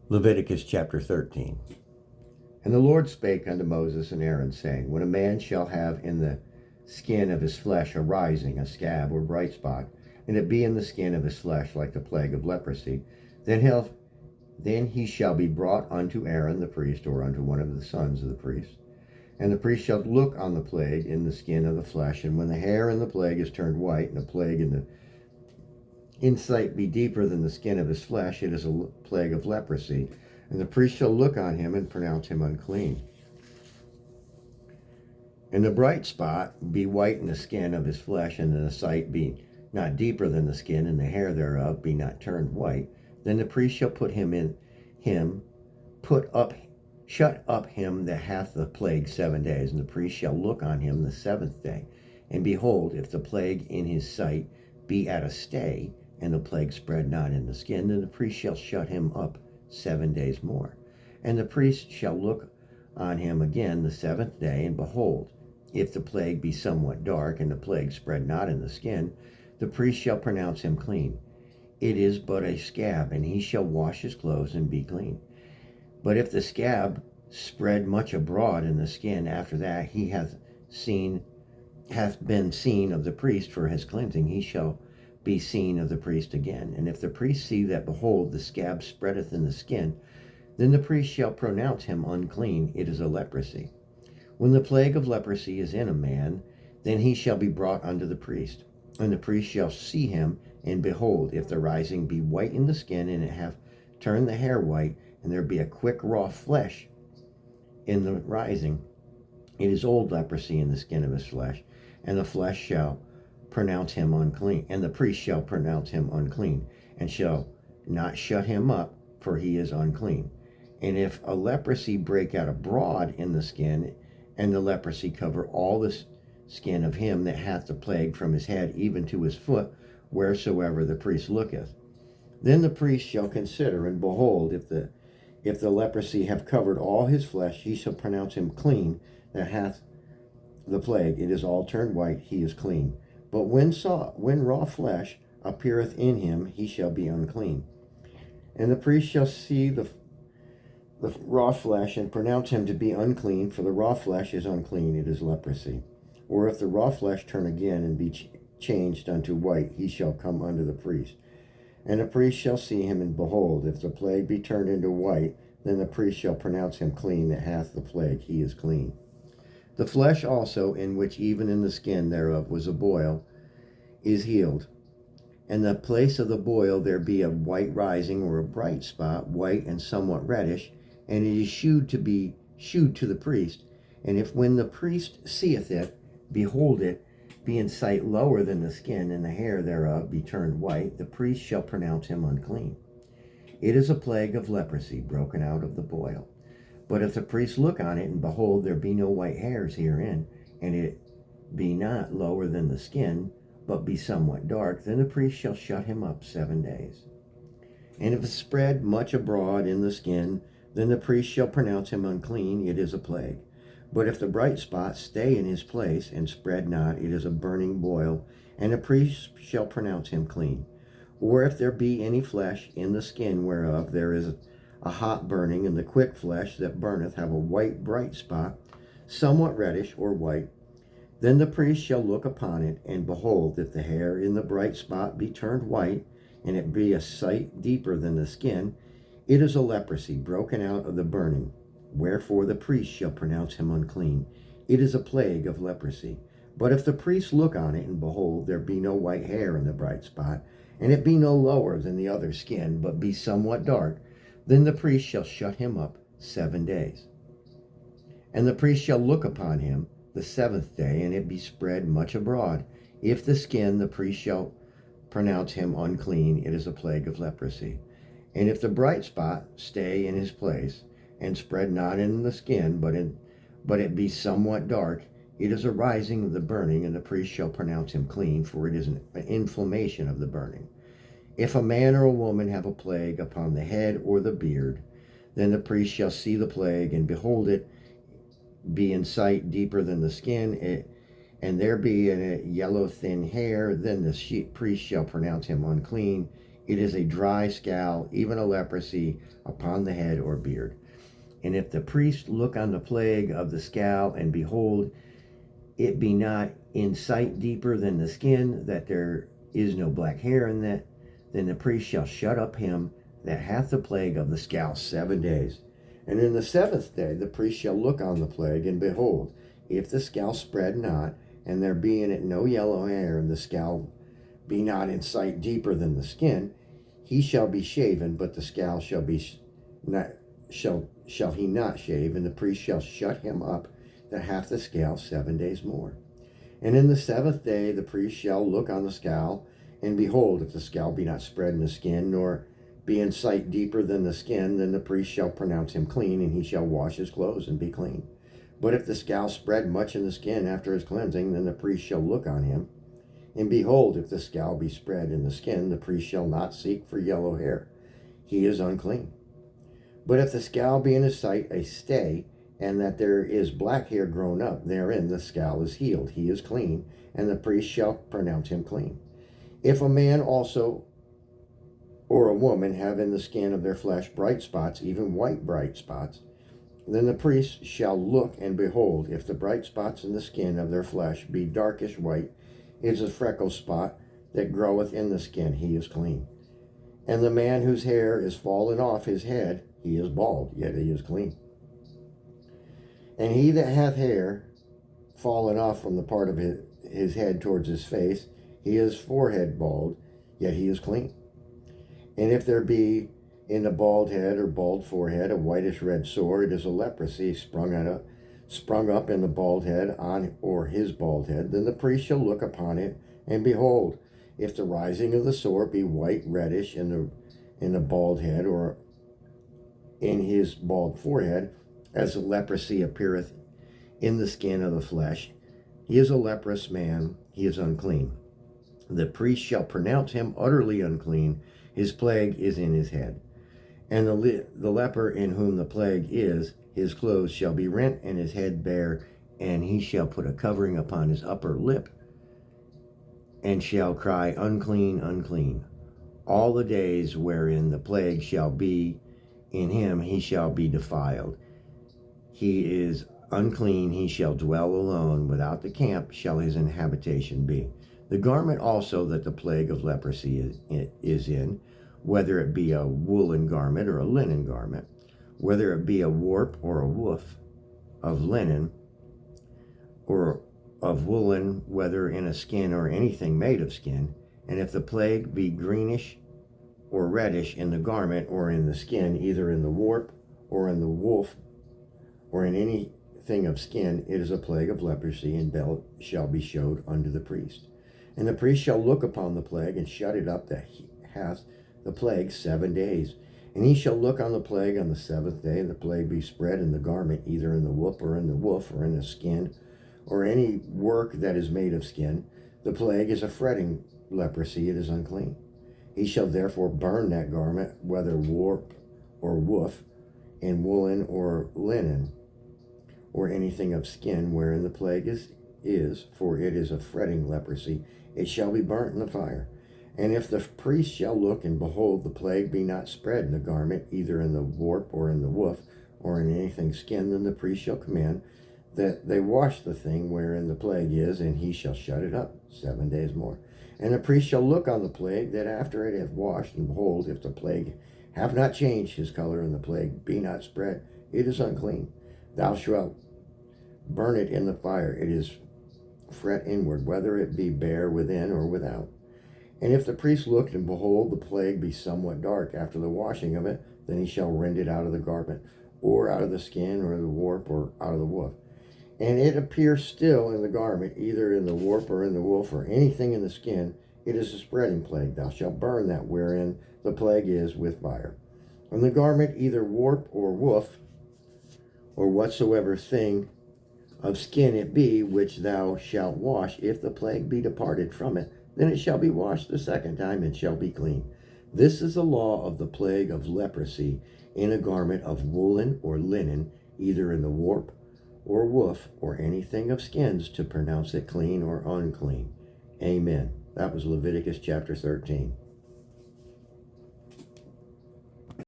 Leviticus chapter 13. And the Lord spake unto Moses and Aaron, saying, When a man shall have in the skin of his flesh a rising, a scab, or bright spot, and it be in the skin of his flesh like the plague of leprosy, then he shall be brought unto Aaron the priest, or unto one of the sons of the priest. And the priest shall look on the plague in the skin of the flesh, and when the hair in the plague is turned white, and the plague in the insight be deeper than the skin of his flesh, it is a plague of leprosy. And the priest shall look on him and pronounce him unclean. And the bright spot be white in the skin of his flesh, and the sight be not deeper than the skin, and the hair thereof be not turned white. Then the priest shall shut up him that hath the plague 7 days, and the priest shall look on him the seventh day. And behold, if the plague in his sight be at a stay, and the plague spread not in the skin, then the priest shall shut him up 7 days more. And the priest shall look on him again the seventh day, and behold, if the plague be somewhat dark, and the plague spread not in the skin, the priest shall pronounce him clean. It is but a scab, and he shall wash his clothes and be clean. But if the scab spread much abroad in the skin, after that he hath been seen of the priest for his cleansing, he shall be seen of the priest again. And if the priest see that, behold, the scab spreadeth in the skin, then the priest shall pronounce him unclean. It is a leprosy. When the plague of leprosy is in a man, then he shall be brought unto the priest. And the priest shall see him, and behold, if the rising be white in the skin, and it hath turned the hair white, and there be a quick raw flesh in the rising, it is old leprosy in the skin of his flesh, and the flesh shall pronounce him unclean, and the priest shall pronounce him unclean, and shall not shut him up, for he is unclean. And if a leprosy break out abroad in the skin, and the leprosy cover all the skin of him that hath the plague from his head even to his foot, wheresoever the priest looketh, then the priest shall consider, and behold, if the leprosy have covered all his flesh, he shall pronounce him clean that hath the plague. It is all turned white, he is clean. But when raw flesh appeareth in him, he shall be unclean. And the priest shall see the raw flesh, and pronounce him to be unclean, for the raw flesh is unclean, it is leprosy. Or if the raw flesh turn again and be changed unto white, he shall come unto the priest. And the priest shall see him, and behold, if the plague be turned into white, then the priest shall pronounce him clean that hath the plague, he is clean. The flesh also, in which even in the skin thereof was a boil, is healed. And the place of the boil there be a white rising, or a bright spot, white and somewhat reddish, and it is shewed to the priest. And if when the priest seeth it, behold it, be in sight lower than the skin, and the hair thereof be turned white, the priest shall pronounce him unclean. It is a plague of leprosy broken out of the boil. But if the priest look on it, and behold, there be no white hairs herein, and it be not lower than the skin, but be somewhat dark, then the priest shall shut him up 7 days. And if it spread much abroad in the skin, then the priest shall pronounce him unclean, it is a plague. But if the bright spot stay in his place, and spread not, it is a burning boil, and the priest shall pronounce him clean. Or if there be any flesh in the skin whereof there is a hot burning, and the quick flesh that burneth have a white bright spot, somewhat reddish or white, then the priest shall look upon it, and behold, if the hair in the bright spot be turned white, and it be a sight deeper than the skin, it is a leprosy broken out of the burning. Wherefore the priest shall pronounce him unclean. It is a plague of leprosy. But if the priest look on it, and behold, there be no white hair in the bright spot, and it be no lower than the other skin, but be somewhat dark, then the priest shall shut him up 7 days. And the priest shall look upon him the seventh day, and it be spread much abroad. If the skin, the priest shall pronounce him unclean. It is a plague of leprosy. And if the bright spot stay in his place, and spread not in the skin, but it be somewhat dark, it is a rising of the burning, and the priest shall pronounce him clean, for it is an inflammation of the burning. If a man or a woman have a plague upon the head or the beard, then the priest shall see the plague, and behold it be in sight deeper than the skin, and there be a yellow thin hair, then the priest shall pronounce him unclean. It is a dry scowl, even a leprosy, upon the head or beard. And if the priest look on the plague of the scowl, and behold, it be not in sight deeper than the skin, that there is no black hair in that, then the priest shall shut up him that hath the plague of the scowl 7 days. And in the 7th day the priest shall look on the plague, and behold, if the scowl spread not, and there be in it no yellow hair, and the scowl be not in sight deeper than the skin, he shall be shaven, but the scowl shall he not shave, and the priest shall shut him up that hath the scowl 7 days more. And in the 7th day the priest shall look on the scowl, and behold, if the scowl be not spread in the skin, nor be in sight deeper than the skin, then the priest shall pronounce him clean, and he shall wash his clothes and be clean. But if the scowl spread much in the skin after his cleansing, then the priest shall look on him. And behold, if the scowl be spread in the skin, the priest shall not seek for yellow hair. He is unclean. But if the scowl be in his sight a stay, and that there is black hair grown up therein, the scowl is healed. He is clean, and the priest shall pronounce him clean. If a man also or a woman have in the skin of their flesh bright spots, even white bright spots, then the priest shall look, and behold, if the bright spots in the skin of their flesh be darkish white, it is a freckle spot that groweth in the skin, he is clean. And the man whose hair is fallen off his head, he is bald, yet he is clean. And he that hath hair fallen off from the part of his head towards his face, he is forehead bald, yet he is clean. And if there be in the bald head or bald forehead a whitish red sore, it is a leprosy sprung up in the bald head on or his bald head. Then the priest shall look upon it, and behold, if the rising of the sore be white reddish in the bald head or in his bald forehead, as the leprosy appeareth in the skin of the flesh, he is a leprous man, he is unclean. The priest shall pronounce him utterly unclean, his plague is in his head. And the leper in whom the plague is, his clothes shall be rent, and his head bare, and he shall put a covering upon his upper lip, and shall cry, Unclean, unclean. All the days wherein the plague shall be in him, he shall be defiled. He is unclean, he shall dwell alone, without the camp shall his habitation be. The garment also that the plague of leprosy is in, whether it be a woolen garment or a linen garment, whether it be a warp or a woof of linen or of woolen, whether in a skin or anything made of skin, and if the plague be greenish or reddish in the garment or in the skin, either in the warp or in the woof or in anything of skin, it is a plague of leprosy, and shall be showed unto the priest. And the priest shall look upon the plague, and shut it up that hath the plague 7 days. And he shall look on the plague on the 7th day, and the plague be spread in the garment, either in the whoop or in the woof, or in the skin, or any work that is made of skin. The plague is a fretting leprosy, it is unclean. He shall therefore burn that garment, whether warp or woof, in woolen or linen, or anything of skin wherein the plague is, for it is a fretting leprosy. It shall be burnt in the fire. And if the priest shall look, and behold, the plague be not spread in the garment, either in the warp or in the woof, or in anything skin, then the priest shall command that they wash the thing wherein the plague is, and he shall shut it up 7 days more. And the priest shall look on the plague, that after it hath washed, and behold, if the plague have not changed his color, and the plague be not spread, it is unclean. Thou shalt burn it in the fire. It is fret inward, whether it be bare within or without. And if the priest looked, and behold, the plague be somewhat dark after the washing of it, then he shall rend it out of the garment, or out of the skin, or the warp, or out of the woof. And it appear still in the garment, either in the warp or in the woof, or anything in the skin, it is a spreading plague. Thou shalt burn that wherein the plague is with fire. And the garment, either warp or woof, or whatsoever thing of skin it be, which thou shalt wash, if the plague be departed from it, then it shall be washed the 2nd time, and shall be clean. This is the law of the plague of leprosy in a garment of woolen or linen, either in the warp or woof, or anything of skins, to pronounce it clean or unclean. Amen. That was Leviticus chapter 13.